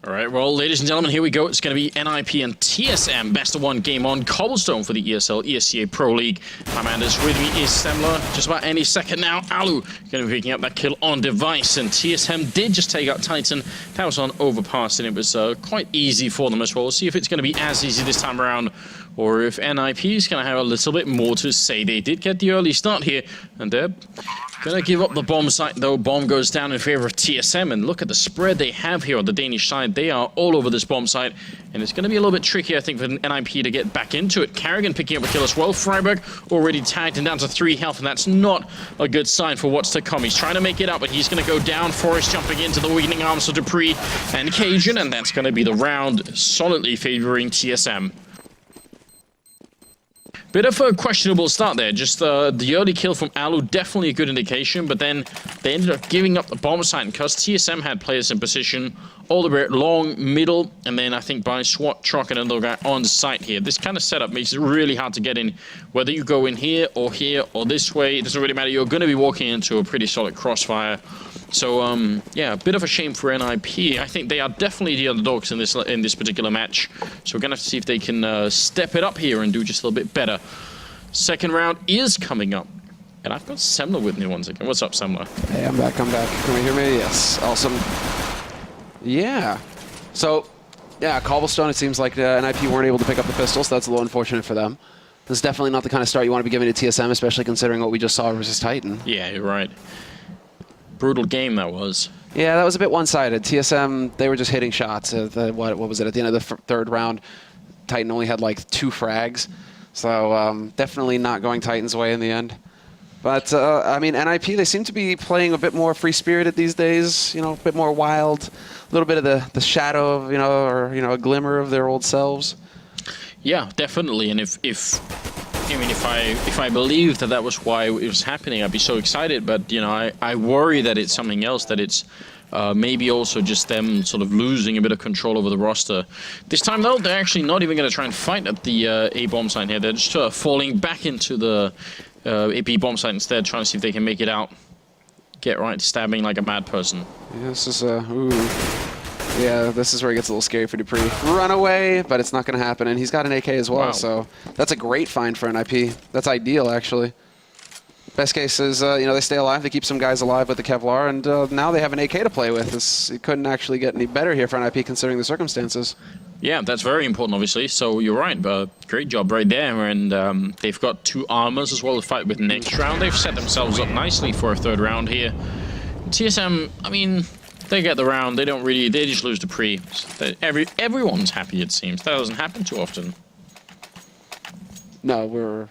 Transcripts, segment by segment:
All right, well, ladies and gentlemen, here we go. It's going to be NiP and TSM best of one game on Cobblestone for the ESL ESEA Pro League. My man is with me is Semler. Just about any second now. Alu going to be picking up that kill on device, and TSM did just take out Titan. That was on overpass, and it was quite easy for them as well. We'll see if it's going to be as easy this time around, or if NiP is going to have a little bit more to say. They did get the early start here, and they're going to give up the bomb site, though. Bomb goes down in favor of TSM, and look at the spread they have here on the Danish side. They are all over this bomb site, and it's going to be a little bit tricky, I think, for NiP to get back into it. Carrigan picking up a kill as well. Freiburg already tagged and down to 3 health, and that's not a good sign for what's to come. He's trying to make it up, but he's going to go down. Forrest jumping into the weakening arms of Dupree and Cajun, and that's going to be the round solidly favoring TSM. Bit of a questionable start there. Just the early kill from Alu, definitely a good indication, but then they ended up giving up the bomb site because TSM had players in position all the way long, middle, and then I think by SWAT, Truck, and another guy on site here. This kind of setup makes it really hard to get in. Whether you go in here or this way, it doesn't really matter. You're going to be walking into a pretty solid crossfire. So, yeah, a bit of a shame for NiP. I think they are definitely the underdogs in this particular match. So we're going to have to see if they can step it up here and do just a little bit better. Second round is coming up. And I've got Semler with me once again. What's up, Semler? Hey, I'm back. Can we hear me? Yes. Awesome. Yeah. So, yeah, Cobblestone, it seems like NiP weren't able to pick up the pistols. That's a little unfortunate for them. This is definitely not the kind of start you want to be giving to TSM, especially considering what we just saw versus Titan. Yeah, you're right. Brutal game that was. Yeah, that was a bit one-sided. TSM, they were just hitting shots. What was it? At the end of the third round, Titan only had like 2 frags. So definitely not going Titan's way in the end. But, I mean, NiP, they seem to be playing a bit more free-spirited these days, you know, a bit more wild, a little bit of the shadow of, a glimmer of their old selves. Yeah, definitely. And if I believed that was why it was happening, I'd be so excited. But, I worry that it's something else, that it's maybe also just them sort of losing a bit of control over the roster. This time, though, they're actually not even going to try and fight at the A bomb site here. They're just falling back into the AP bomb site instead, trying to see if they can make it out. Get right, stabbing like a mad person. Yeah, this is ooh. Yeah, this is where it gets a little scary for Dupree. Run away, but it's not going to happen, and he's got an AK as well, so that's a great find for NiP. That's ideal, actually. Best case is, they stay alive, they keep some guys alive with the Kevlar, and now they have an AK to play with. It couldn't actually get any better here for NiP considering the circumstances. Yeah, that's very important, obviously, so you're right, but great job right there, and they've got 2 armors as well to fight with next round. They've set themselves up nicely for a 3rd round here. TSM, I mean, they get the round, they just lose Dupree. Everyone's happy, it seems. That doesn't happen too often. No, we're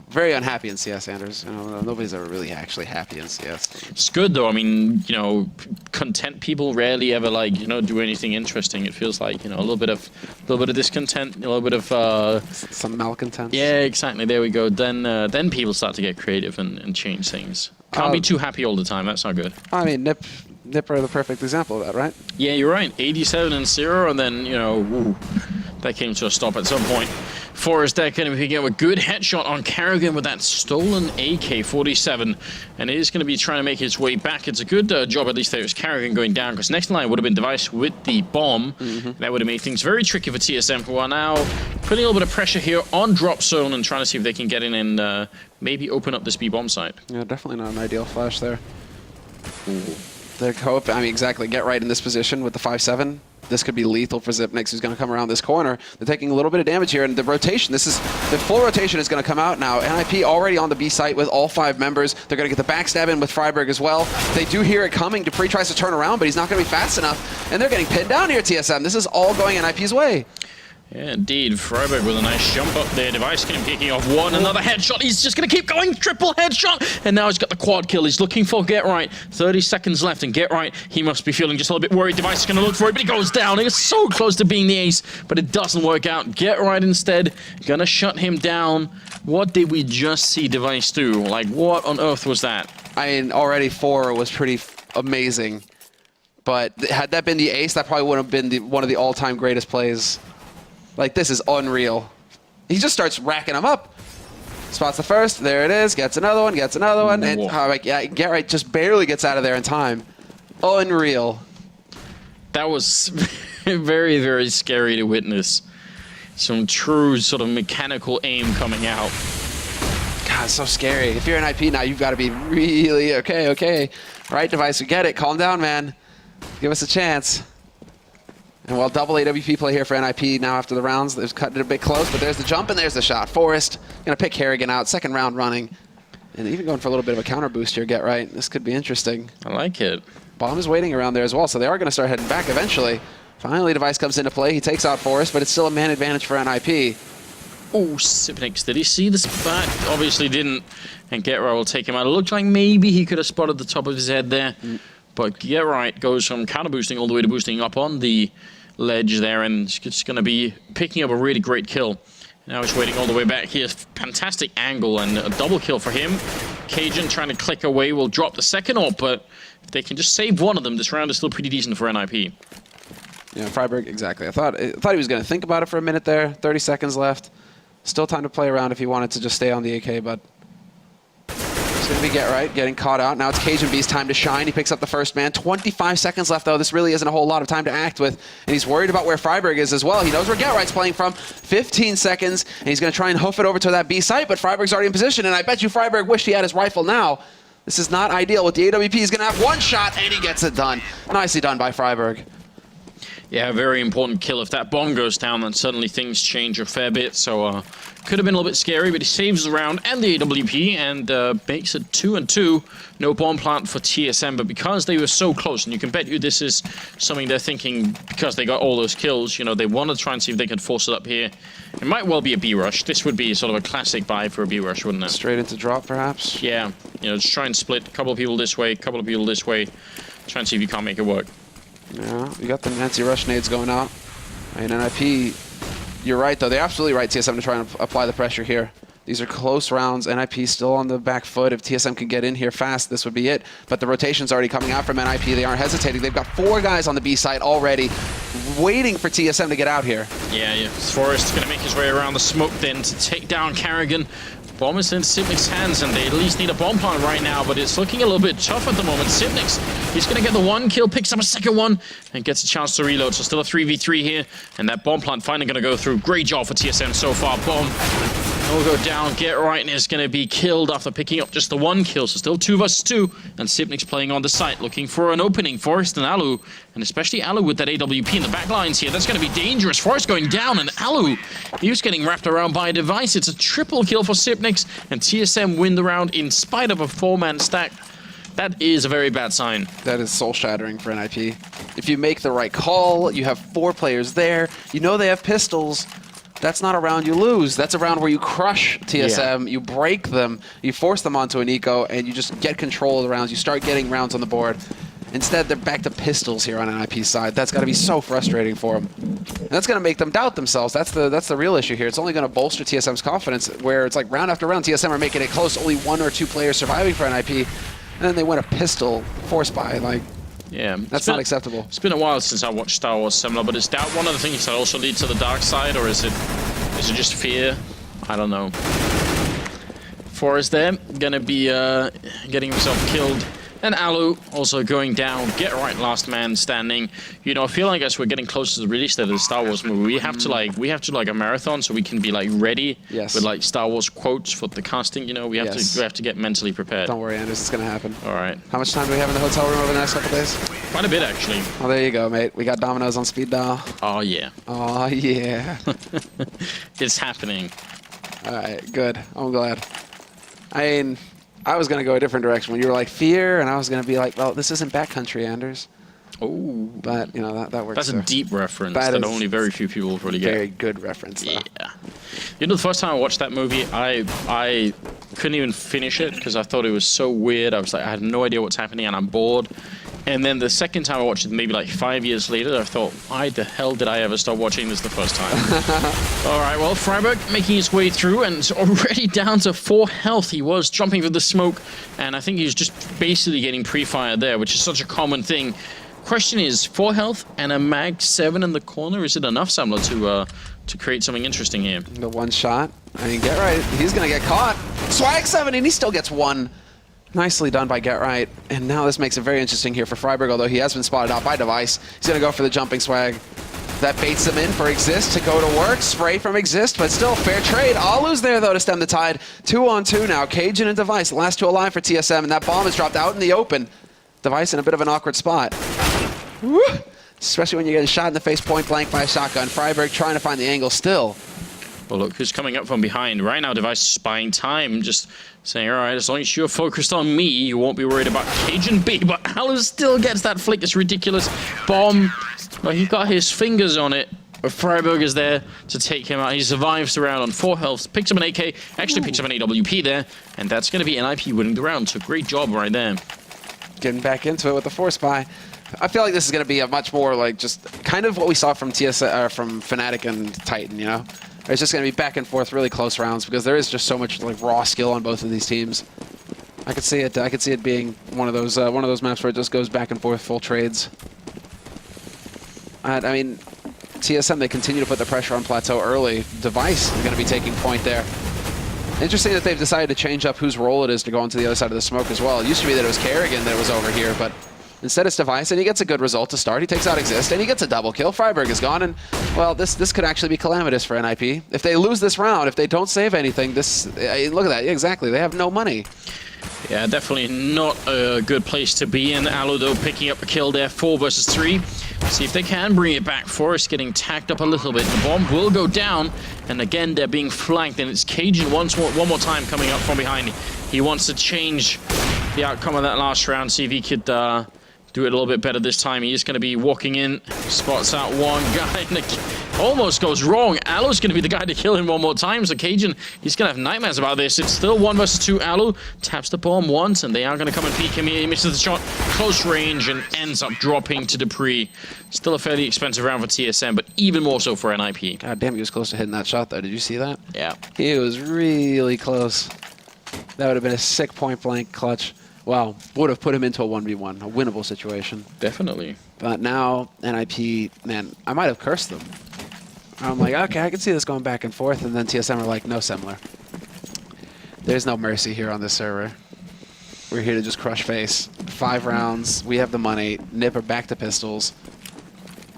very unhappy in CS, Anders. Nobody's ever really actually happy in CS. It's good though. I mean, content people rarely ever do anything interesting. It feels like a little bit of discontent, a little bit of some malcontent. Yeah, exactly. There we go. Then people start to get creative and change things. Can't be too happy all the time. That's not good. I mean, NiP are the perfect example of that, right? Yeah, you're right. 87-0, and then woo, that came to a stop at some point. Forrest there going to be picking up a good headshot on Carrigan with that stolen AK-47, and it is going to be trying to make its way back. It's a good job, at least, that it was Carrigan going down, because next line would have been Device with the bomb. That would have made things very tricky for TSM, who are now putting a little bit of pressure here on drop zone and trying to see if they can get in and maybe open up this B bomb site. Yeah, definitely not an ideal flash there. They're exactly. Get right in this position with the 5-7. This could be lethal for Xyp9x, who's going to come around this corner. They're taking a little bit of damage here, and the rotation, the full rotation is going to come out now. NiP already on the B site with all 5 members. They're going to get the backstab in with Freiburg as well. They do hear it coming. Dupree tries to turn around, but he's not going to be fast enough. And they're getting pinned down here, TSM. This is all going NiP's way. Yeah, indeed. Freiburg with a nice jump up there. Device game picking off one. Another headshot. He's just going to keep going. Triple headshot. And now he's got the quad kill. He's looking for Get Right. 30 seconds left. And Get Right, he must be feeling just a little bit worried. Device is going to look for it, but he goes down. He's so close to being the ace, but it doesn't work out. Get Right instead. Going to shut him down. What did we just see Device do? Like, what on earth was that? I mean, already 4 was pretty amazing. But had that been the ace, that probably would have been one of the all-time greatest plays. Like, this is unreal. He just starts racking them up. Spots the first, there it is, gets another one, and Get Right just barely gets out of there in time. Unreal. That was very, very scary to witness. Some true sort of mechanical aim coming out. God, it's so scary. If you're an IP now, you've got to be really okay. Right, Device, we get it. Calm down, man. Give us a chance. And while double AWP play here for NiP now after the rounds, they've cut it a bit close, but there's the jump and there's the shot. Forrest gonna pick Harrigan out, second round running. And even going for a little bit of a counter boost here, get right. This could be interesting. I like it. Bomb is waiting around there as well, so they are gonna start heading back eventually. Finally, Device comes into play. He takes out Forrest, but it's still a man advantage for NiP. Oh, Sipnix, did he see the spot? Obviously didn't. And Get Right will take him out. It looked like maybe he could have spotted the top of his head there. But Get Right goes from counter boosting all the way to boosting up on the ledge there, and it's just going to be picking up a really great kill. Now he's waiting all the way back here. Fantastic angle and a double kill for him. Cajun trying to click away will drop the second ult, but if they can just save one of them, this round is still pretty decent for NiP. Yeah, Freiburg, exactly. I thought he was going to think about it for a minute there. 30 seconds left. Still time to play around if he wanted to just stay on the AK, but it's going to be Get Right, getting caught out. Now it's Cajun B's time to shine. He picks up the first man. 25 seconds left, though. This really isn't a whole lot of time to act with, and he's worried about where Freiburg is as well. He knows where Get Right's playing from. 15 seconds, and he's going to try and hoof it over to that B site, but Freiburg's already in position, and I bet you Freiburg wished he had his rifle now. This is not ideal. With the AWP, he's going to have one shot, and he gets it done. Nicely done by Freiburg. Yeah, very important kill. If that bomb goes down, then suddenly things change a fair bit. So could have been a little bit scary, but he saves the round and the AWP and makes it 2-2. No bomb plant for TSM, but because they were so close, and you can bet you this is something they're thinking because they got all those kills, you know, they want to try and see if they can force it up here. It might well be a B rush. This would be sort of a classic buy for a B rush, wouldn't it? Straight into drop, perhaps? Yeah, you know, just try and split a couple of people this way, a couple of people this way. Try and see if you can't make it work. Yeah, you got the Nancy Rush nades going out. And NiP, you're right, though. They're absolutely right, TSM, to try and apply the pressure here. These are close rounds. NiP still on the back foot. If TSM can get in here fast, this would be it. But the rotation's already coming out from NiP. They aren't hesitating. They've got 4 guys on the B side already, waiting for TSM to get out here. Yeah. Forrest is going to make his way around the smoke then to take down Carrigan. Bomb is in Sipnix's hands, and they at least need a bomb plant right now, but it's looking a little bit tough at the moment. Sipnix, he's going to get the 1 kill, picks up a second one, and gets a chance to reload. So still a 3v3 here, and that bomb plant finally going to go through. Great job for TSM so far. Bomb will go down. Get Right and is going to be killed after picking up just the 1 kill. So still 2 versus 2, and Sipnix playing on the site, looking for an opening. Forrest and Alu, and especially Alu with that AWP in the back lines here. That's going to be dangerous. Forrest going down, and Alu, he was getting wrapped around by a device. It's a triple kill for Sipnix, and TSM win the round in spite of a 4-man stack. That is a very bad sign. That is soul-shattering for NiP. If you make the right call, you have 4 players there, you know they have pistols. That's not a round you lose. That's a round where you crush TSM, you break them, you force them onto an eco, and you just get control of the rounds. You start getting rounds on the board. Instead, they're back to pistols here on NiP's side. That's got to be so frustrating for them. And that's going to make them doubt themselves. That's the real issue here. It's only going to bolster TSM's confidence, where it's like round after round, TSM are making it close, only 1 or 2 players surviving for NiP, and then they win a pistol force buy. Like, yeah, that's not acceptable. It's been a while since I watched Star Wars Similar, but is doubt one of the things that also leads to the dark side, or is it just fear? I don't know. Forrest there, gonna be getting himself killed. And Alu also going down. Get Right, last man standing. You know, I feel like as we're getting close to the release date of the Star Wars movie, we have to like a marathon so we can be like ready with like Star Wars quotes for the casting. You know, we have to get mentally prepared. Don't worry, Anders, it's gonna happen. All right. How much time do we have in the hotel room over the next couple days? Quite a bit, actually. Oh, there you go, mate. We got Domino's on speed dial. Oh yeah. Oh yeah. It's happening. All right, good. I'm glad. I mean, I was going to go a different direction when you were like fear, and I was going to be like, well, this isn't backcountry, Anders. Oh. But, you know, that works. That's a deep reference that only very few people will really get. Very good reference, though. Yeah. You know, the first time I watched that movie, I couldn't even finish it because I thought it was so weird. I was like, I had no idea what's happening, and I'm bored. And then the second time I watched it, maybe like 5 years later, I thought, why the hell did I ever start watching this the first time? All right, well, Freiburg making his way through and already down to 4 health. He was jumping through the smoke, and I think he was just basically getting pre-fired there, which is such a common thing. Question is, 4 health and a mag 7 in the corner, is it enough, Samler, to create something interesting here? The 1 shot. I mean, Get Right. He's going to get caught. Swag 7, and he still gets 1. Nicely done by Get Right. And now this makes it very interesting here for Freiburg, although he has been spotted out by Device. He's going to go for the jumping swag. That baits him in for Exist to go to work. Spray from Exist, but still fair trade. Alu's there, though, to stem the tide. 2-on-2 now. Cajun and Device, last two alive for TSM, and that bomb is dropped out in the open. Device in a bit of an awkward spot. Woo! Especially when you're getting shot in the face point blank by a shotgun. Freiburg trying to find the angle still. Well, look who's coming up from behind. Right now, Device is buying time, just saying, all right, as long as you're focused on me, you won't be worried about Cajun B. But Alu still gets that flick. It's ridiculous. Bomb. But he got his fingers on it. But Freiburg is there to take him out. He survives the round on 4 health. Picks up an AK. Actually picks up an AWP there. And that's going to be NiP winning the round. So great job right there. Getting back into it with the force buy. I feel like this is going to be a much more like just kind of what we saw from from Fnatic and Titan, you know? It's just going to be back and forth, really close rounds because there is just so much like raw skill on both of these teams. I could see it. I could see it being one of those maps where it just goes back and forth, full trades. I mean, TSM, they continue to put the pressure on Plateau early. Device is going to be taking point there. Interesting that they've decided to change up whose role it is to go into the other side of the smoke as well. It used to be that it was Kerrigan that was over here, but instead it's Device, and he gets a good result to start. He takes out Exist, and he gets a double kill. Freiburg is gone, and, well, this could actually be calamitous for NiP. If they lose this round, if they don't save anything, look at that. Exactly. They have no money. Yeah, definitely not a good place to be in. Alu, though, picking up a kill there, 4 versus 3. See if they can bring it back. Forest getting tacked up a little bit. The bomb will go down, and again, they're being flanked, and it's Cajun one more time coming up from behind. He wants to change the outcome of that last round, see if he could do it a little bit better this time. He is going to be walking in, spots out one guy, and almost goes wrong. Alu's going to be the guy to kill him one more time, so Cajun, he's going to have nightmares about this. It's still 1 versus 2. Alu taps the bomb once, and they are going to come and peek him. He misses the shot, close range, and ends up dropping to Dupree. Still a fairly expensive round for TSM, but even more so for NiP. God damn, he was close to hitting that shot, though. Did you see that? Yeah. He was really close. That would have been a sick point-blank clutch. Well, would have put him into a 1v1, a winnable situation. Definitely. But now, NiP, man, I might have cursed them. I'm like, okay, I can see this going back and forth, and then TSM are like, no, Semler. There's no mercy here on this server. We're here to just crush face. 5 rounds, we have the money, NiP are back to pistols.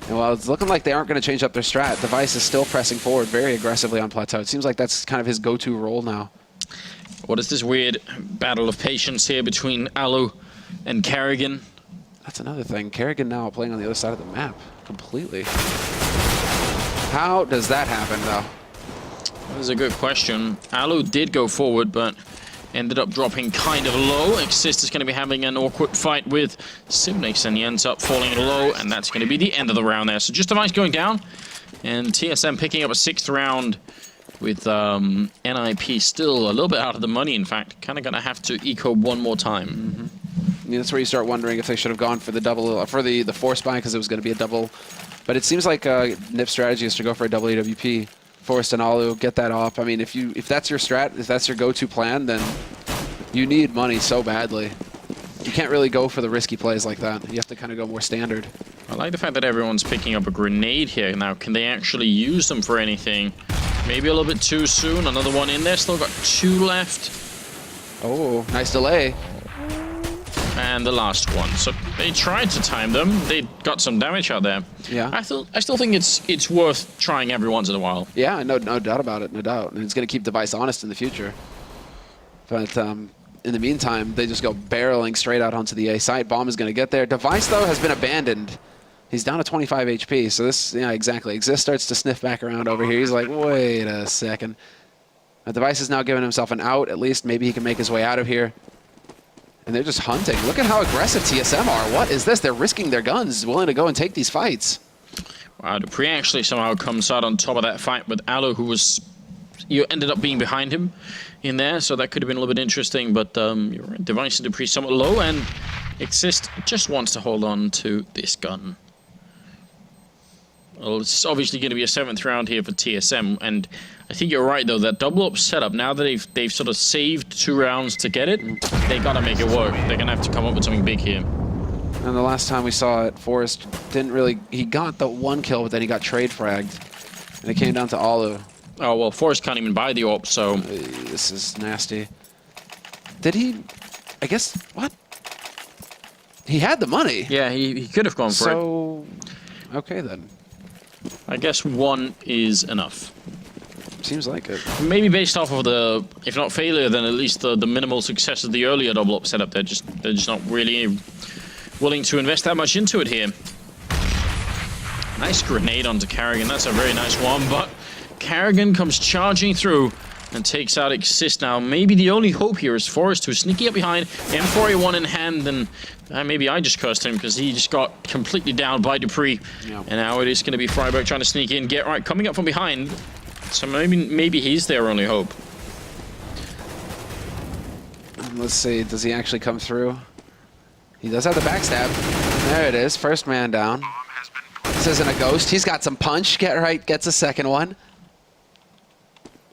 And while it's looking like they aren't going to change up their strat, Device is still pressing forward very aggressively on Plateau. It seems like that's kind of his go-to role now. What is this weird battle of patience here between Alu and Kerrigan? That's another thing. Kerrigan now playing on the other side of the map completely. How does that happen, though? That is a good question. Alu did go forward, but ended up dropping kind of low. Exist is going to be having an awkward fight with Simnix, and he ends up falling low, and that's going to be the end of the round there. So just Device going down, and TSM picking up a 6th round. With NiP still a little bit out of the money, in fact. Kind of going to have to eco one more time. Mm-hmm. I mean, that's where you start wondering if they should have gone for the double, for the force buy, because it was going to be a double. But it seems like NiP's strategy is to go for a double AWP. Forrest and Alu, get that off. I mean, if that's your strat, if that's your go-to plan, then you need money so badly. You can't really go for the risky plays like that. You have to kind of go more standard. I like the fact that everyone's picking up a grenade here. Now, can they actually use them for anything? Maybe a little bit too soon. Another one in there. Still got 2 left. Oh, nice delay. And the last one. So they tried to time them. They got some damage out there. Yeah. I still think it's worth trying every once in a while. Yeah, no doubt about it. No doubt. And it's going to keep Device honest in the future. But in the meantime, they just go barreling straight out onto the A site. Bomb is going to get there. Device, though, has been abandoned. He's down to 25 HP, so this, yeah, exactly. Exist starts to sniff back around over here. He's like, wait a second. The Device is now giving himself an out. At least maybe he can make his way out of here. And they're just hunting. Look at how aggressive TSM are. What is this? They're risking their guns, willing to go and take these fights. Wow, Dupree actually somehow comes out on top of that fight with Alu, who was... You ended up being behind him in there, so that could have been a little bit interesting, but you're right. Device and Dupree somewhat low, and Exist just wants to hold on to this gun. Well, it's obviously going to be a 7th round here for TSM, and I think you're right, though, that double-up setup, now that they've sort of saved 2 rounds to get it, they got to make it work. They're going to have to come up with something big here. And the last time we saw it, Forrest didn't really... He got the 1 kill, but then he got trade fragged, and it came down to Alu. Oh, well, Forrest can't even buy the AWP, so... This is nasty. Did he... I guess, what? He had the money. Yeah, he could have gone for it. So, okay then. I guess 1 is enough. Seems like it. Maybe based off of the, if not failure, then at least the minimal success of the earlier double up setup. They're just not really willing to invest that much into it here. Nice grenade onto Carrigan. That's a very nice one, but Carrigan comes charging through and takes out Exist now. Maybe the only hope here is Forrest, who's sneaking up behind, M4A1 in hand, and maybe I just cursed him because he just got completely downed by dupreeh. Yeah. And now it is going to be Freiburg trying to sneak in, get right, coming up from behind. So maybe he's their only hope. Let's see, does he actually come through? He does have the backstab. There it is, first man down. This isn't a ghost. He's got some punch. Get right, gets a second one.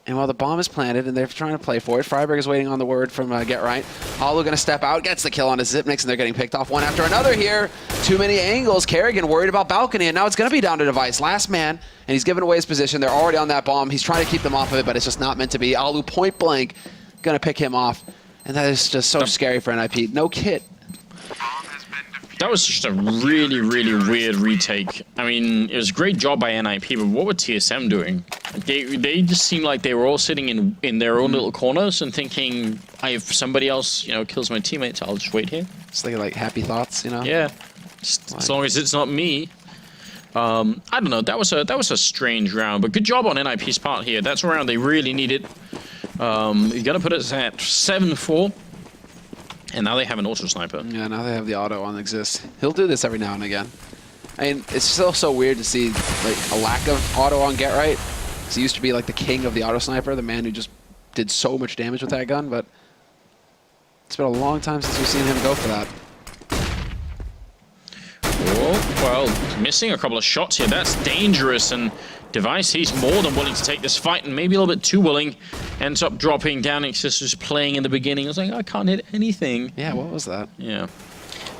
And while the bomb is planted and they're trying to play for it, Freiburg is waiting on the word from Get Right. Hollow going to step out, gets the kill on his Zipnix, and they're getting picked off one after another here. Too many angles. Kerrigan worried about balcony, and now it's going to be down to Device. Last man, and he's given away his position. They're already on that bomb. He's trying to keep them off of it, but it's just not meant to be. Alu point blank going to pick him off. And that is just so scary for NiP. No kit. That was just a really, really weird retake. I mean, it was a great job by NiP, but what were TSM doing? They just seemed like they were all sitting in their own little corners and thinking, if somebody else, kills my teammates, I'll just wait here. It's like happy thoughts, Yeah, just as long as it's not me. I don't know. That was a strange round, but good job on NiP's part here. That's a round they really needed. You're gonna put us at 7-4. And now they have an auto sniper. Yeah, now they have the auto on Exist. He'll do this every now and again. I mean, it's still so weird to see like a lack of auto on Get Right. Because he used to be like the king of the auto sniper, the man who just did so much damage with that gun. But it's been a long time since we've seen him go for that. Oh, well, missing a couple of shots here. That's dangerous. And Device, he's more than willing to take this fight, and maybe a little bit too willing. Ends up dropping down. Exist was playing in the beginning. I was like, I can't hit anything. Yeah, what was that? Yeah.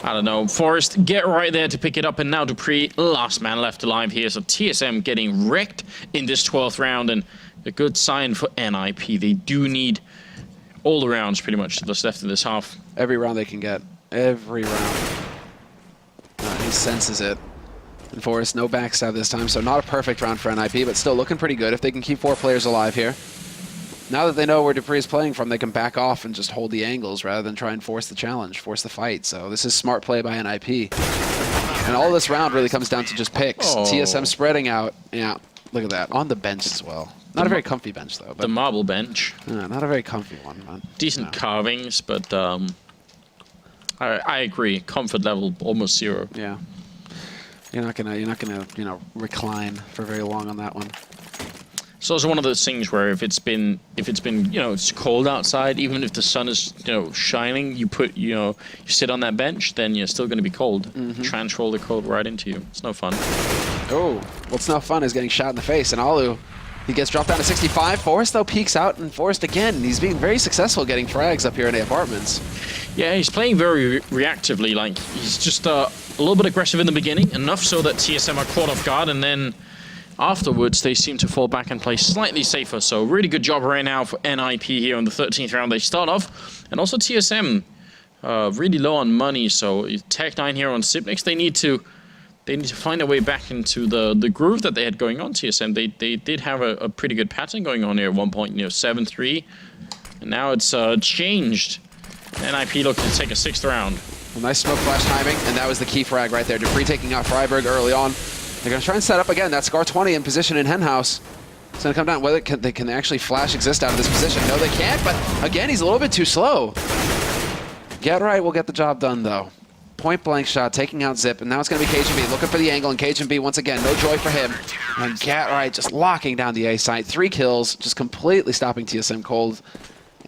I don't know. Forrest, get right there to pick it up, and now dupreeh, last man left alive here. So TSM getting wrecked in this 12th round, and a good sign for NiP. They do need all the rounds pretty much that's left of this half. Every round they can get. Every round. He senses it. And Forrest, no backstab this time, so not a perfect round for NiP, but still looking pretty good if they can keep 4 players alive here. Now that they know where dupreeh is playing from, they can back off and just hold the angles rather than try and force the challenge, force the fight. So this is smart play by NiP. And all this round really comes down to just picks. Oh. TSM spreading out. Yeah, look at that. On the bench as well. Not a very comfy bench, though. But the marble bench. not a very comfy one, man. Decent carvings, but I agree. Comfort level almost 0. Yeah. You're not gonna recline for very long on that one. It's also one of those things where if it's been it's cold outside, even if the sun is shining, you sit on that bench, then you're still going to be cold. Transfer all the cold right into you. It's no fun. Oh, what's not fun is getting shot in the face. And Alu, he gets dropped down to 65. Forrest though peeks out, and Forrest again, he's being very successful getting frags up here in the apartments. Yeah, he's playing very reactively. Like he's just a little bit aggressive in the beginning, enough so that TSM are caught off guard, and then afterwards they seem to fall back and play slightly safer. So really good job right now for NiP here in the 13th round. They start off, and also TSM really low on money. So Tech9 here on Zipnix, they need to find a way back into the groove that they had going on. TSM, they did have a pretty good pattern going on here at one point. 7-3, and now it's changed. NiP looking to take a 6th round. A nice smoke flash timing, and that was the key frag right there. dupreeh taking out Freiburg early on. They're going to try and set up again. That Scar 20 in position in Henhouse. It's going to come down. Whether they can actually flash Exist out of this position. No, they can't, but again, he's a little bit too slow. Get Right will get the job done, though. Point blank shot, taking out Zip, and now it's going to be KGB looking for the angle, and KGB once again, no joy for him. And Get Right just locking down the A site. 3 kills, just completely stopping TSM cold.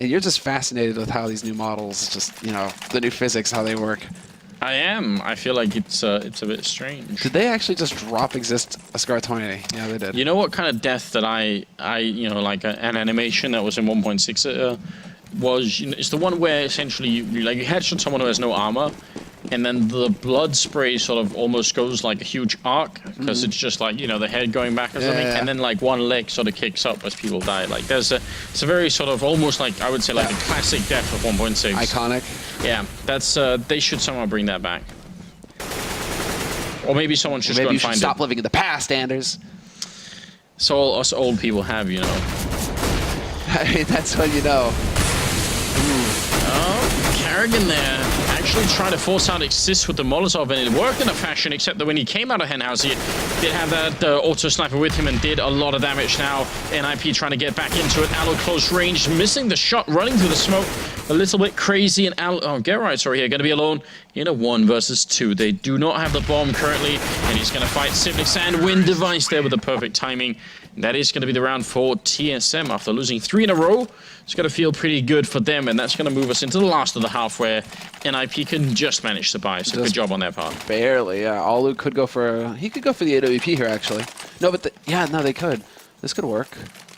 And you're just fascinated with how these new models, just, the new physics, how they work. I am. I feel like it's a bit strange. Did they actually just drop Exist a Scar 20? Yeah, they did. You know what kind of death that I like an animation that was in 1.6 was, it's the one where essentially you headshot someone who has no armor, and then the blood spray sort of almost goes like a huge arc, because it's just like, the head going back or something, and then like one leg sort of kicks up as people die. Like it's a very sort of almost like, I would say like a classic death of 1.6. Iconic. Yeah, that's they should somehow bring that back. Or maybe someone should Maybe go you and should find stop it. living in the past, Anders. So all us old people have, you know. I mean, that's what you know. Oh, Carrigan there actually trying to force out Exist with the Molotov, and it worked in a fashion, except that when he came out of Henhouse, he did have that auto sniper with him and did a lot of damage. Now NiP trying to get back into it. Allo close range, missing the shot, running through the smoke. A little bit crazy, and Get Right, sorry, here, going to be alone in a 1 versus 2. They do not have the bomb currently, and he's going to fight Cbble and win Device there with the perfect timing. And that is going to be the round for TSM after losing 3 in a row. It's going to feel pretty good for them, and that's going to move us into the last of the half where NiP can just manage to buy. So good job on their part. Barely, yeah. Alu could go for he could go for the AWP here actually. No, but yeah, no, they could. This could work.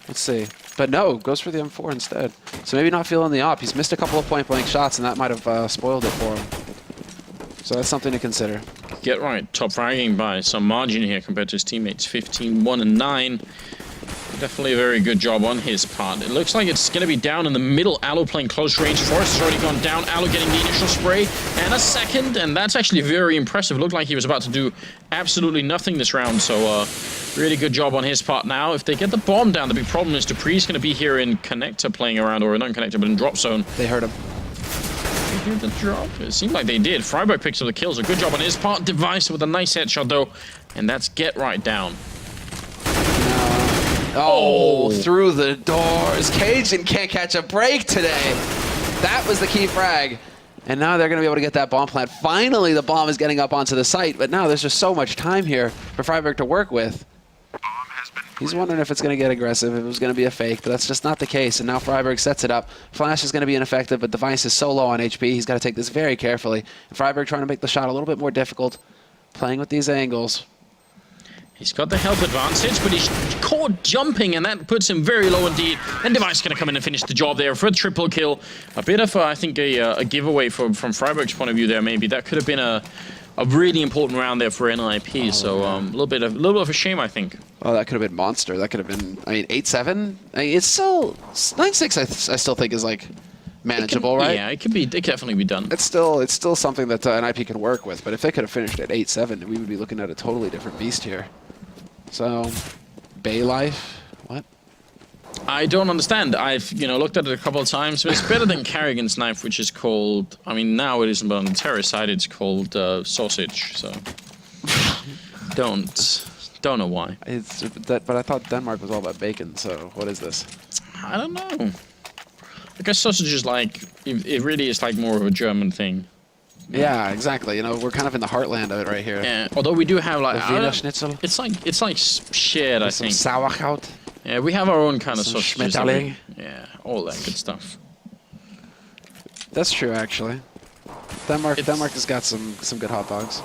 Let's see. But no, goes for the M4 instead. So maybe not feeling the op. He's missed a couple of point-blank shots, and that might have spoiled it for him. So that's something to consider. Get Right, top fragging by some margin here compared to his teammates. 15, 1, and 9. Definitely a very good job on his part. It looks like it's going to be down in the middle. Allo playing close range. Forrest has already gone down. Allo getting the initial spray and a second, and that's actually very impressive. It looked like he was about to do absolutely nothing this round, so really good job on his part. Now, if they get the bomb down, the big problem is Dupree's going to be here in connector playing around, or in unconnector, but in drop zone. They heard him. They did the drop. It seemed like they did. Freiburg picks up the kills. A good job on his part. Device with a nice headshot, though, and that's Get Right down. Oh, through the doors. Cajun can't catch a break today. That was the key frag. And now they're going to be able to get that bomb plant. Finally, the bomb is getting up onto the site, but now there's just so much time here for Freiburg to work with. He's wondering if it's going to get aggressive, if it was going to be a fake, but that's just not the case. And now Freiburg sets it up. Flash is going to be ineffective, but Device is so low on HP. He's got to take this very carefully. And Freiburg trying to make the shot a little bit more difficult, playing with these angles. He's got the health advantage, but he's caught jumping, and that puts him very low indeed. And Device going to come in and finish the job there for a triple kill. A bit of, I think, a giveaway from Freiburg's point of view there, maybe. That could have been a really important round there for NiP, a little bit of a shame, I think. Oh, that could have been monster. That could have been, I mean, 8-7? I mean, it's still, 9-6 I still think is, like, manageable, right? Yeah, it could definitely be done. It's still something that NiP can work with, but if they could have finished at 8-7, we would be looking at a totally different beast here. So, Bay Life, what? I don't understand. I've looked at it a couple of times, but it's better than Carrigan's knife, which is called, I mean, now it isn't, but on the terror side it's called sausage, so don't know why. But I thought Denmark was all about bacon, so what is this? I don't know. I guess sausage is like, it really is like more of a German thing. Yeah, exactly. You know, we're kind of in the heartland of it right here. Yeah, although we do have like Wiener Schnitzel. It's like shared, I think. Sauerkraut. Yeah, we have our own kind of sausages. Schmetterling. Yeah, all that good stuff. That's true, actually. Denmark has got some good hot dogs.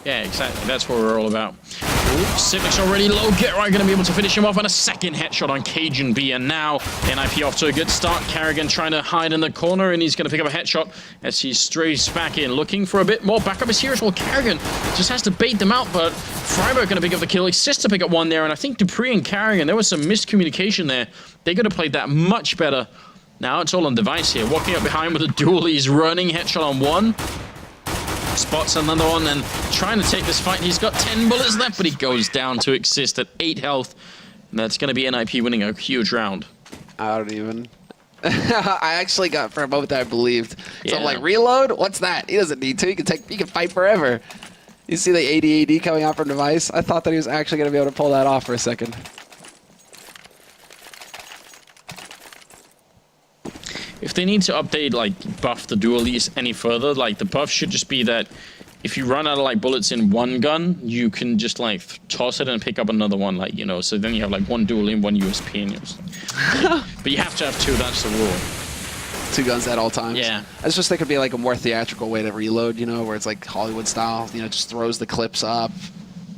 Yeah, exactly. That's what we're all about. Civic's already low. Get Right going to be able to finish him off, and a second headshot on Cajun B. And now NiP off to a good start. Carrigan trying to hide in the corner, and he's going to pick up a headshot as he strays back in, looking for a bit more backup. Is here as well. Carrigan just has to bait them out, but Freiburg going to pick up the kill. Exist to pick up one there, and I think Dupree and Carrigan, there was some miscommunication there. They could have played that much better. Now it's all on Device here. Walking up behind with a duel. He's running. Headshot on one. Spots another one and trying to take this fight. He's got 10 bullets left, but he goes down to Exist at 8 health. And that's going to be NiP winning a huge round. I don't even... I actually got, for a moment, I believed. So I'm like, reload? What's that? He doesn't need to. He can fight forever. You see the AD coming out from Device? I thought that he was actually going to be able to pull that off for a second. If they need to update, like, buff the dualies any further, like, the buff should just be that if you run out of, like, bullets in one gun, you can just, like, toss it and pick up another one, like, you know, so then you have, like, one dual in, one USP in yours. But you have to have two, that's the rule. 2 guns at all times? Yeah. I just think it'd be, like, a more theatrical way to reload, you know, where it's, like, Hollywood style, you know, just throws the clips up.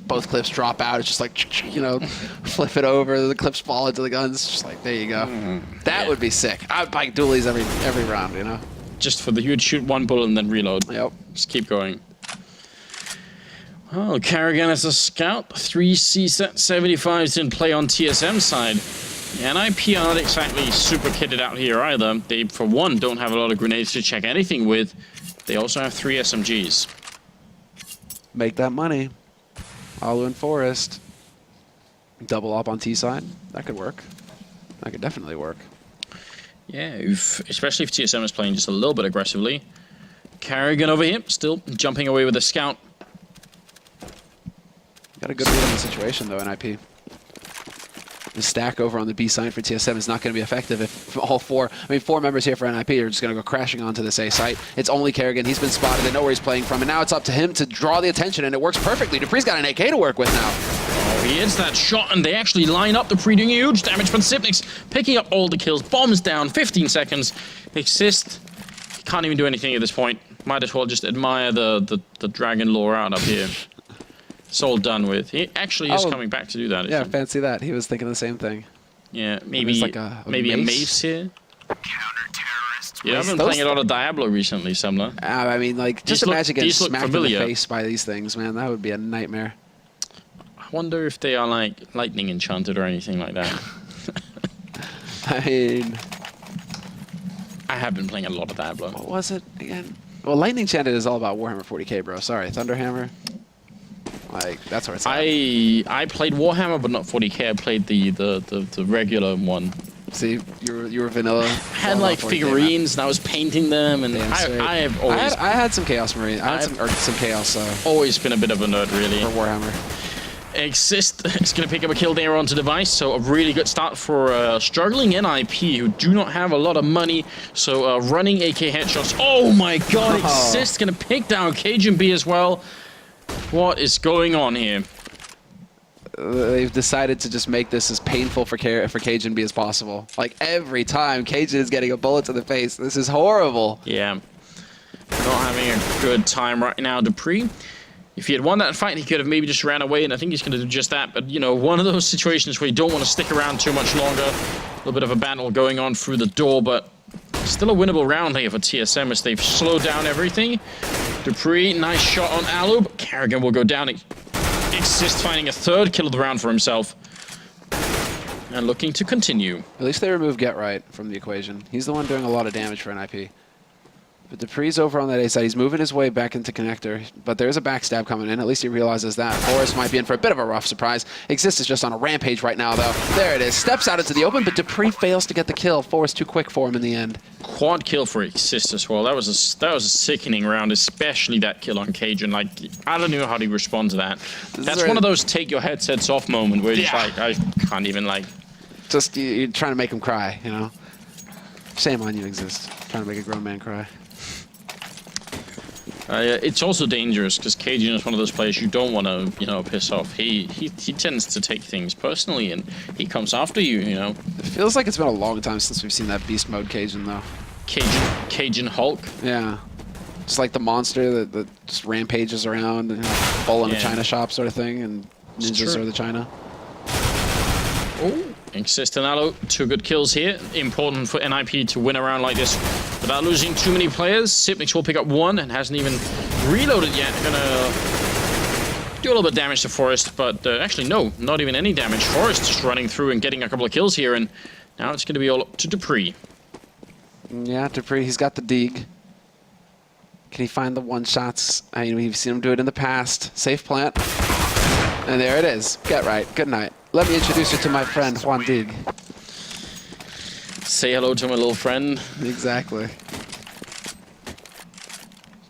Both clips drop out. It's just like, you know, flip it over. The clips fall into the guns. It's just like, there you go. That would be sick. I would buy dualies every round, you know? Just for you would shoot one bullet and then reload. Yep. Just keep going. Well, Carrigan as a scout. 3 C-75s in play on TSM side. NiP are not exactly super kitted out here either. They, for one, don't have a lot of grenades to check anything with. They also have 3 SMGs. Make that money. Alu and Forest. Double up on T side. That could work. That could definitely work. Yeah, especially if TSM is playing just a little bit aggressively. Carrigan over here, still jumping away with a scout. Got a good read on the situation, though, NiP. The stack over on the B side for TSM is not going to be effective if all 4 members here for NiP are just going to go crashing onto this A site. It's only Carrigan. He's been spotted. They know where he's playing from, and now it's up to him to draw the attention, and it works perfectly. Dupree's got an AK to work with now. Oh, he hits that shot, and they actually line up. Dupree doing huge damage, but Xyp9x picking up all the kills. Bombs down, 15 seconds. Exist. Can't even do anything at this point. Might as well just admire the dragon lore out up here. It's all done with. He actually is coming back to do that. Yeah, fancy that. He was thinking the same thing. Yeah, maybe like maybe a mace here. Yeah, I've been playing a lot of Diablo recently, Semler. I mean, like, just imagine getting smacked in the face by these things, man. That would be a nightmare. I wonder if they are like lightning enchanted or anything like that. I mean, I have been playing a lot of Diablo. What was it again? Well, lightning enchanted is all about Warhammer 40k, bro. Sorry, Thunderhammer. Like, that's where it's at. I played Warhammer, but not 40k. I played the regular one. See, you were vanilla. I had like figurines, and I was painting them, and I have always. I had some Chaos Marine. I had some Chaos. Always been a bit of a nerd, really. For Warhammer. Exist is going to pick up a kill there onto Device, so a really good start for struggling NiP, who do not have a lot of money. So running AK headshots. Oh my God! Exist going to pick down Cbble as well. What is going on here? They've decided to just make this as painful for Cbble as possible. Like, every time Cajun is getting a bullet to the face. This is horrible. Yeah. Not having a good time right now, Dupree. If he had won that fight, he could have maybe just ran away, and I think he's going to do just that. But, you know, one of those situations where you don't want to stick around too much longer. A little bit of a battle going on through the door, but still a winnable round here for TSM as they've slowed down everything. Dupree, nice shot on Alu, but Carrigan will go down. Exist finding a 3rd kill of the round for himself. And looking to continue. At least they removed Get Right from the equation. He's the one doing a lot of damage for NiP. But Dupree's over on that A side. He's moving his way back into connector, but there's a backstab coming in. At least he realizes that. Forrest might be in for a bit of a rough surprise. Exist is just on a rampage right now, though. There it is. Steps out into the open, but Dupree fails to get the kill. Forrest too quick for him in the end. Quad kill for Exist as well. That was a sickening round, especially that kill on Cajun. Like, I don't know how to respond to that. That's one of those take your headsets off moment where it's like, I can't even like. Just you're trying to make him cry, you know. Shame on you, Exist. Trying to make a grown man cry. It's also dangerous because Cajun is one of those players you don't want to, you know, piss off. He tends to take things personally, and he comes after you, you know. It feels like it's been a long time since we've seen that beast mode Cajun, though. Cajun Hulk. Yeah, just like the monster that just rampages around and bull in a China shop sort of thing, and ninjas are the China. Oh, Exist and Alu, 2 good kills here. Important for NiP to win a round like this without losing too many players. Xyp9x will pick up 1 and hasn't even reloaded yet. Gonna do a little bit of damage to Forrest, but actually no, not even any damage. Forrest just running through and getting a couple of kills here, and now it's gonna be all up to Dupree. Yeah, Dupree, he's got the dig. Can he find the one-shots? I mean, we've seen him do it in the past. Safe plant. And there it is. Get right. Good night. Let me introduce you to my friend, Juan Dig. Say hello to my little friend. Exactly.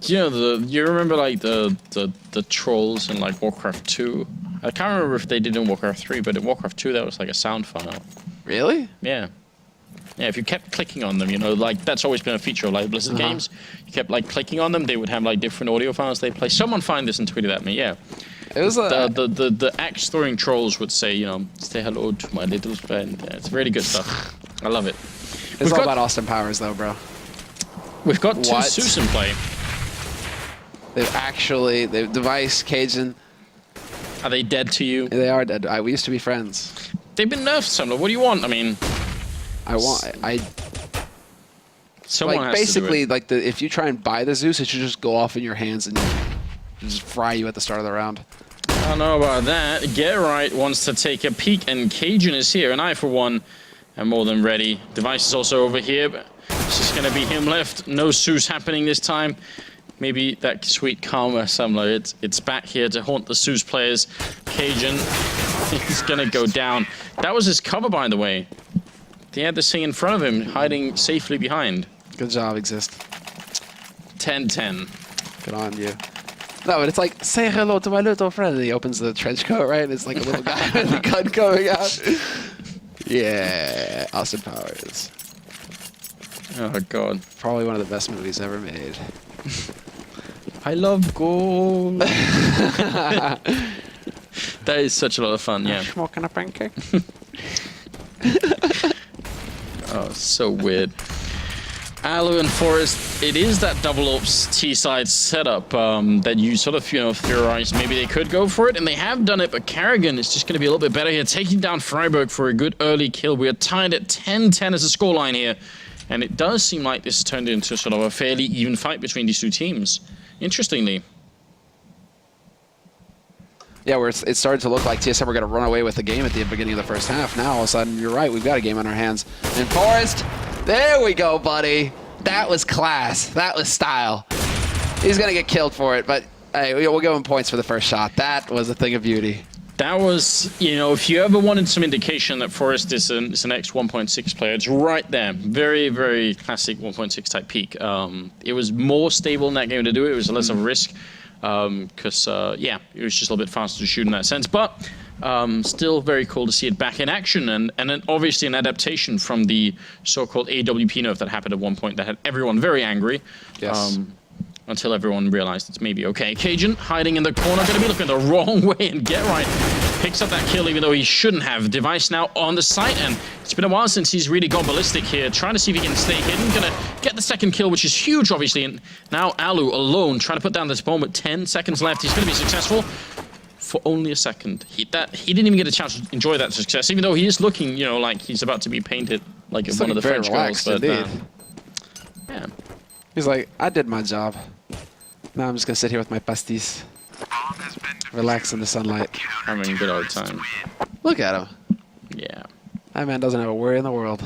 You know, you remember like the trolls in like Warcraft 2? I can't remember if they did in Warcraft 3, but in Warcraft 2 that was like a sound file. Really? Yeah. Yeah, if you kept clicking on them, you know, like that's always been a feature of like Blizzard games. You kept like clicking on them, they would have like different audio files they play. Someone find this and tweet it at me, yeah. It was the axe throwing trolls would say, you know, say hello to my little friend. Yeah, it's really good stuff. I love it. It's all about Austin Powers, though, bro. We've got 2 Zeus in play. They've Device, Cajun. Are they dead to you? They are dead. We used to be friends. They've been nerfed, Sumler. What do you want? I mean, someone like has basically to do it. like if you try and buy the Zeus, it should just go off in your hands and just fry you at the start of the round. I don't know about that. Get Right wants to take a peek, and Cajun is here, and I, for one, am more than ready. Device is also over here, but it's just going to be him left. No Zeus happening this time. Maybe that sweet karma assembler, it's back here to haunt the Zeus players. Cajun, he's gonna go down. That was his cover, by the way. He had this thing in front of him, hiding safely behind. Good job, Exist. 10-10. Good on you. No, but it's like, say hello to my little friend. And he opens the trench coat, right? And it's like a little guy with the gun coming out. Yeah, Austin Powers. Oh, God. Probably one of the best movies ever made. I love gold. That is such a lot of fun, yeah. Smoking a pancake. Oh, so weird. Alu and Forest, it is that double ops T-side setup that you sort of, theorize maybe they could go for it, and they have done it, but Carrigan is just going to be a little bit better here, taking down Freiburg for a good early kill. We are tied at 10-10 as a scoreline here, and it does seem like this has turned into sort of a fairly even fight between these two teams, interestingly. Yeah, where it started to look like TSM were going to run away with the game at the beginning of the first half. Now, all of a sudden, you're right, we've got a game on our hands. And Forrest, there we go, buddy. That was class. That was style. He's going to get killed for it, but hey, we'll give him points for the first shot. That was a thing of beauty. That was, if you ever wanted some indication that Forrest is an X 1.6 player, it's right there. Very, very classic 1.6 type peak. It was more stable in that game to do it. It was less of a risk. Because, yeah, it was just a little bit faster to shoot in that sense. But still very cool to see it back in action. And then obviously an adaptation from the so-called AWP nerf that happened at one point that had everyone very angry. Yes. Until everyone realized it's maybe okay. Cajun hiding in the corner, going to be looking the wrong way, and Get Right picks up that kill even though he shouldn't have. Device now on the site, and it's been a while since he's really gone ballistic here, trying to see if he can stay hidden. Going to get the second kill, which is huge, obviously. And now Alu alone, trying to put down this bomb with 10 seconds left. He's going to be successful for only a second. He didn't even get a chance to enjoy that success, even though he is looking, like he's about to be painted like one of the French girls. But yeah. He's like, I did my job. Now I'm just gonna sit here with my pastis, relax in the sunlight. Having a good old time. Look at him. Yeah. That man doesn't have a worry in the world.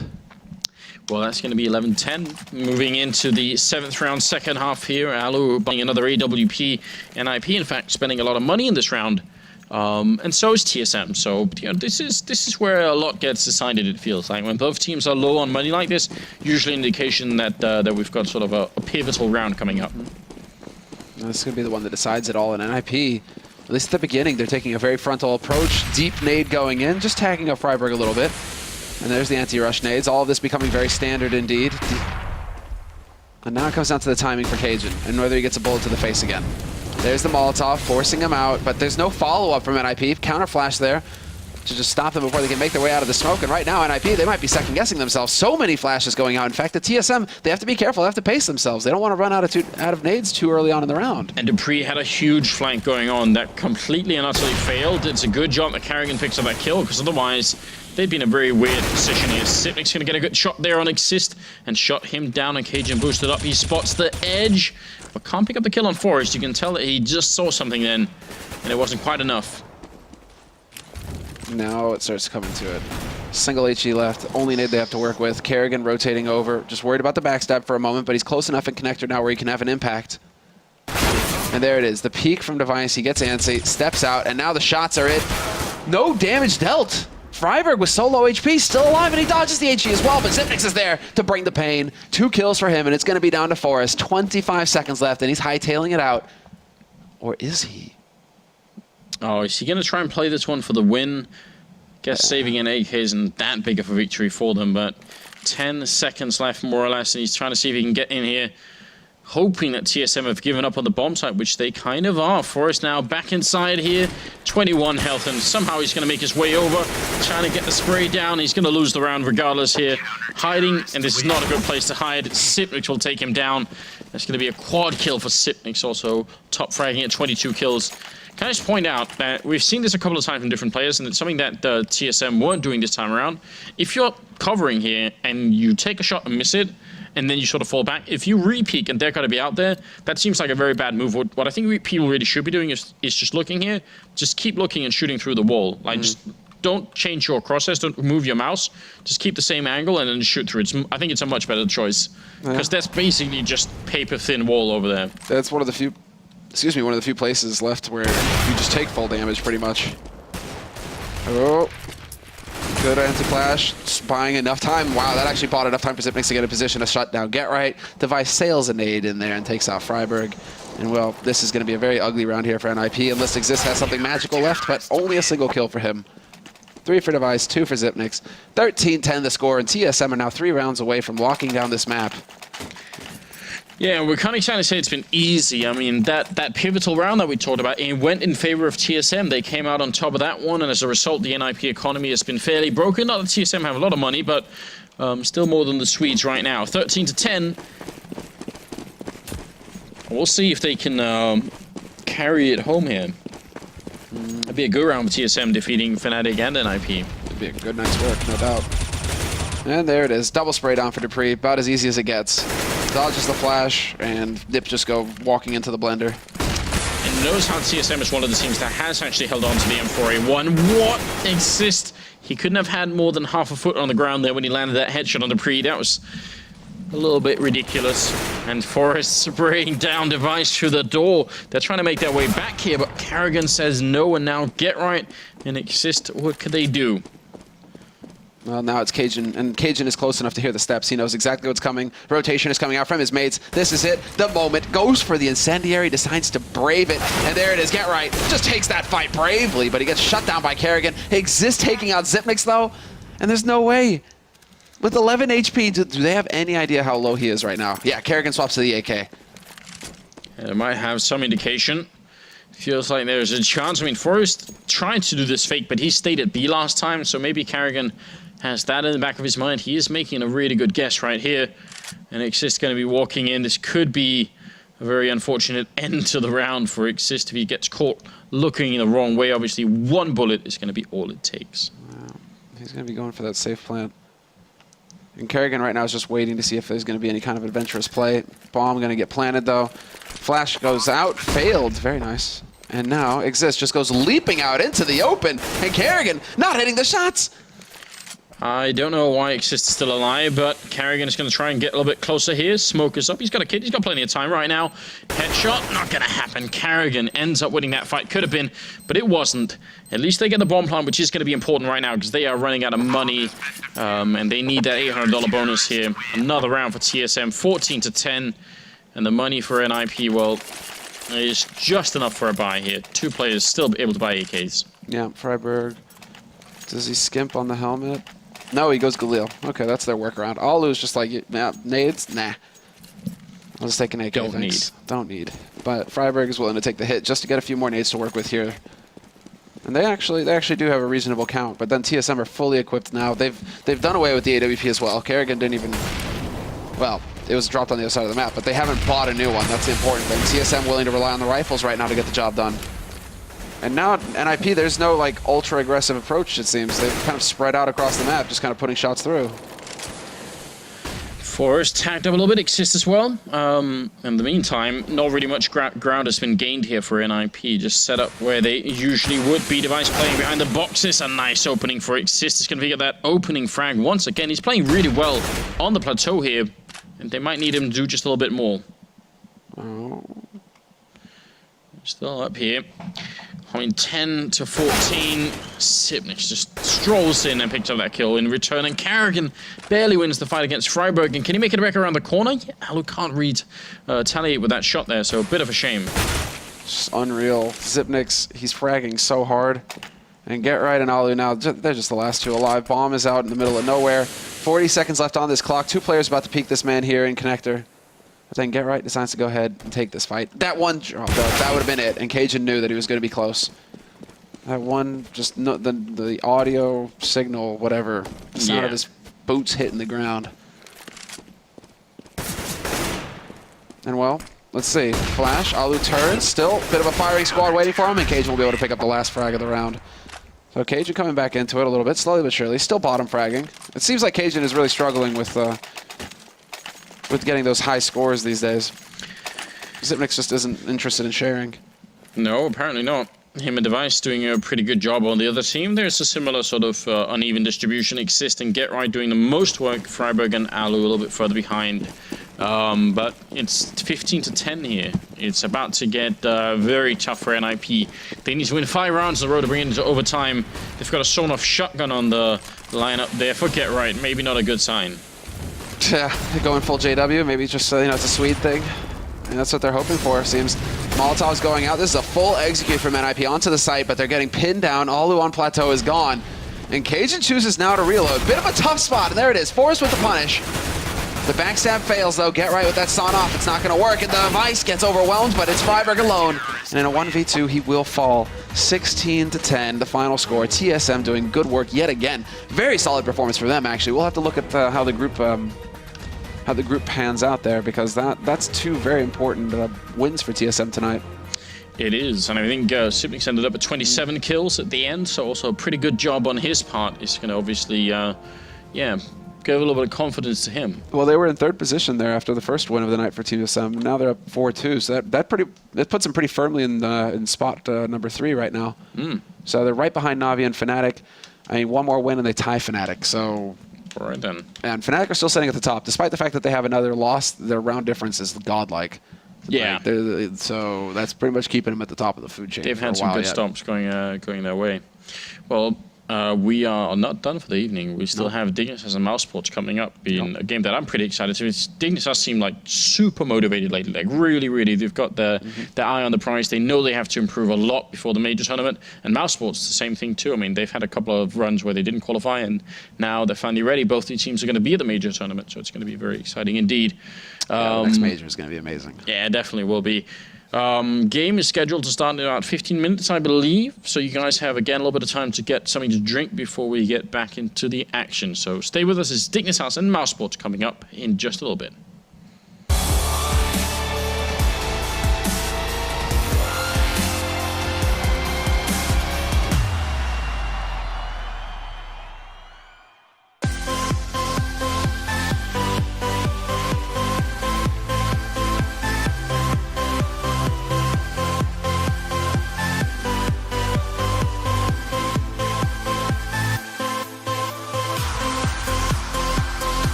Well, that's going to be 11-10. Moving into the 7th round, second half here. Alu buying another AWP NiP. In fact, spending a lot of money in this round. And so is TSM. So this is where a lot gets decided, it feels like. When both teams are low on money like this, usually an indication that we've got sort of a pivotal round coming up. This is going to be the one that decides it all. And NiP, at least at the beginning, they're taking a very frontal approach. Deep nade going in, just tagging up Freiburg a little bit. And there's the anti-rush nades. All of this becoming very standard indeed. And now it comes down to the timing for Cajun and whether he gets a bullet to the face again. There's the Molotov, forcing him out, but there's no follow-up from NiP. Counter flash there to just stop them before they can make their way out of the smoke. And right now, NiP, they might be second-guessing themselves. So many flashes going out. In fact, the TSM, they have to be careful. They have to pace themselves. They don't want to run out of nades too early on in the round. And Dupree had a huge flank going on that completely and utterly failed. It's a good job that Carrigan picks up that kill, because otherwise they'd be in a very weird position here. Sipnik's going to get a good shot there on Exist and shot him down, and Cajun boosted up. He spots the edge, but can't pick up the kill on Forrest. You can tell that he just saw something then, and it wasn't quite enough. Now it starts coming to it. Single HE left, only nade they have to work with. Carrigan rotating over, just worried about the backstab for a moment, but he's close enough in connector now where he can have an impact. And there it is, the peek from Device. He gets antsy, steps out, and now the shots are it. No damage dealt. Freiburg was so low HP, still alive, and he dodges the HE as well, but Zipnix is there to bring the pain. 2 kills for him, and it's going to be down to Forrest. 25 seconds left, and he's hightailing it out. Or is he? Oh, is he going to try and play this one for the win? Guess saving an AK isn't that big of a victory for them, but 10 seconds left, more or less, and he's trying to see if he can get in here, hoping that TSM have given up on the bomb site, which they kind of are. Forrest now back inside here, 21 health, and somehow he's going to make his way over, trying to get the spray down. He's going to lose the round regardless here. Hiding, and this is not a good place to hide. Sipnix will take him down. That's going to be a quad kill for Sipnix, also top fragging at 22 kills. Can I just point out that we've seen this a couple of times from different players, and it's something that TSM weren't doing this time around. If you're covering here and you take a shot and miss it, and then you sort of fall back, if you re-peek and they're going to be out there, that seems like a very bad move. What I think people really should be doing is just looking here. Just keep looking and shooting through the wall. Like, just don't change your crosshairs, don't move your mouse. Just keep the same angle and then shoot through. I think it's a much better choice. Because that's basically just paper-thin wall over there. That's one of the few, one of the few places left where you just take full damage, pretty much. Oh. Good anti-flash, buying enough time. Wow, that actually bought enough time for Xyp9x to get a position to shut down Get Right. Device sails a nade in there and takes out Freiburg. And well, this is going to be a very ugly round here for NiP, unless Exist has something magical left, but only a single kill for him. 3 for Device, 2 for Xyp9x. 13-10 the score, and TSM are now 3 rounds away from locking down this map. Yeah, we're kind of trying to say it's been easy. I mean, that pivotal round that we talked about, it went in favor of TSM. They came out on top of that one, and as a result, the NiP economy has been fairly broken. Not that TSM have a lot of money, but still more than the Swedes right now. 13-10. We'll see if they can carry it home here. It'd be a good round for TSM defeating Fnatic and NiP. It'd be a good night's work, no doubt. And there it is. Double spray down for dupreeh. About as easy as it gets. Dodges the flash, and NiP just go walking into the blender. And notice how TSM is one of the teams that has actually held on to the M4A1. What Exist? He couldn't have had more than half a foot on the ground there when he landed that headshot on dupreeh. That was a little bit ridiculous. And Forest spraying down Device through the door. They're trying to make their way back here, but Karrigan says no, and now Get Right and Exist, what could they do? Well, now it's Cajun, and Cajun is close enough to hear the steps. He knows exactly what's coming. Rotation is coming out from his mates. This is it. The moment. Goes for the incendiary, decides to brave it. And there it is. Get Right. Just takes that fight bravely, but he gets shut down by Karrigan. Exist taking out Xyp9x, though. And there's no way. With 11 HP, do they have any idea how low he is right now? Yeah, Karrigan swaps to the AK. It might have some indication. Feels like there's a chance. I mean, Forrest tried to do this fake, but he stayed at B last time, so maybe Karrigan has that in the back of his mind. He is making a really good guess right here. And Exist going to be walking in. This could be a very unfortunate end to the round for Exist if he gets caught looking in the wrong way. Obviously, one bullet is going to be all it takes. Wow. He's going to be going for that safe plant. And Karrigan right now is just waiting to see if there's going to be any kind of adventurous play. Bomb going to get planted, though. Flash goes out. Failed. Very nice. And now Exist just goes leaping out into the open. And Karrigan not hitting the shots. I don't know why Exist is still alive, but Karrigan is going to try and get a little bit closer here. Smoke is up. He's got a kid. He's got plenty of time right now. Headshot, not going to happen. Karrigan ends up winning that fight. Could have been, but it wasn't. At least they get the bomb plant, which is going to be important right now because they are running out of money, and they need that $800 bonus here. Another round for TSM, 14-10, and the money for NiP, well, is just enough for a buy here. 2 players still able to buy AKs. Yeah, Freiburg. Does he skimp on the helmet? No, he goes Galil. Okay, that's their workaround. Alu's just like, nah, nades? Nah. I'll just take an AK. Don't thanks. Don't need. But Freiburg is willing to take the hit just to get a few more nades to work with here. And they actually do have a reasonable count, but then TSM are fully equipped now. They've done away with the AWP as well. Karrigan didn't even, well, it was dropped on the other side of the map, but they haven't bought a new one. That's the important thing. TSM willing to rely on the rifles right now to get the job done. And now at NiP, there's no like ultra aggressive approach, it seems. They've kind of spread out across the map, just kind of putting shots through. Forest tagged up a little bit, Exist as well. In the meantime, not really much ground has been gained here for NiP. Just set up where they usually would be. Device playing behind the boxes. A nice opening for Exist. It's going to get that opening frag once again. He's playing really well on the plateau here. And they might need him to do just a little bit more. Oh. Still up here. I mean, 10-14. Xyp9x just strolls in and picks up that kill in return. And Karrigan barely wins the fight against Freiburg. And can he make it back around the corner? Yeah, Alu can't retaliate with that shot there, so a bit of a shame. Just unreal. Xyp9x, he's fragging so hard. And Get Right and Alu now, they're just the last 2 alive. Bomb is out in the middle of nowhere. 40 seconds left on this clock. 2 players about to peek this man here in connector. But then Get Right decides to go ahead and take this fight. That one drop, that would have been it. And Cajun knew that he was going to be close. That one, just no, the audio signal, whatever, the sound of his boots hitting the ground. And well, let's see. Flash, Alu turns, still a bit of a firing squad waiting for him, and Cajun will be able to pick up the last frag of the round. So Cajun coming back into it a little bit, slowly but surely. Still bottom fragging. It seems like Cajun is really struggling with getting those high scores these days. Xyp9x just isn't interested in sharing. No, apparently not. Him and Device doing a pretty good job on the other team. There's a similar sort of uneven distribution existing. Get Right doing the most work. Freiburg and Alu a little bit further behind. But it's 15-10 here. It's about to get very tough for NiP. They need to win 5 rounds in a row to bring it into overtime. They've got a sawn-off shotgun on the lineup there for Get Right. Maybe not a good sign. Yeah, going full JW. Maybe just, it's a Swede thing. And that's what they're hoping for, seems. Molotov's going out. This is a full execute from NiP onto the site, but they're getting pinned down. Alu on plateau is gone. And Cajun chooses now to reload. Bit of a tough spot, and there it is. Forrest with the punish. The backstab fails, though. Get Right with that sawn off. It's not going to work, and the Vice gets overwhelmed, but it's Freiburg alone. And in a 1v2, he will fall. 16-10, the final score. TSM doing good work yet again. Very solid performance for them, actually. We'll have to look at how the group pans out there, because that's 2 very important wins for TSM tonight. It is, and I think Cbble ended up at 27 kills at the end, so also a pretty good job on his part. It's going to obviously, give a little bit of confidence to him. Well, they were in 3rd position there after the first win of the night for TSM. Now they're up 4-2, so that puts them pretty firmly in spot number 3 right now. So they're right behind Na'Vi and Fnatic. I mean, one more win and they tie Fnatic, so... All right, then. And Fnatic are still sitting at the top. Despite the fact that they have another loss, their round difference is godlike. Yeah. Like, so that's pretty much keeping them at the top of the food chain. They've had some good stomps going their way. Well, we are not done for the evening. We still have Dignitas and Mousesports coming up, being a game that I'm pretty excited to. Dignitas seem like super motivated lately, like really, they've got their eye on the prize. They know they have to improve a lot before the major tournament. And Mousesports, the same thing too. I mean, they've had a couple of runs where they didn't qualify, and now they're finally ready. Both these teams are going to be at the major tournament, so it's going to be very exciting indeed. The next major is going to be amazing. Yeah, it definitely will be. Game is scheduled to start in about 15 minutes, I believe. So you guys have, again, a little bit of time to get something to drink before we get back into the action. So stay with us. It's Dignitas and Mousesports coming up in just a little bit.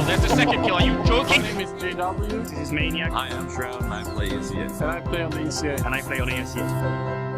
There's the second kill. Are you joking? My name is JW. This is Maniac. I am Shroud and I play ESEA. And I play on the ESEA. And I play on ESEA.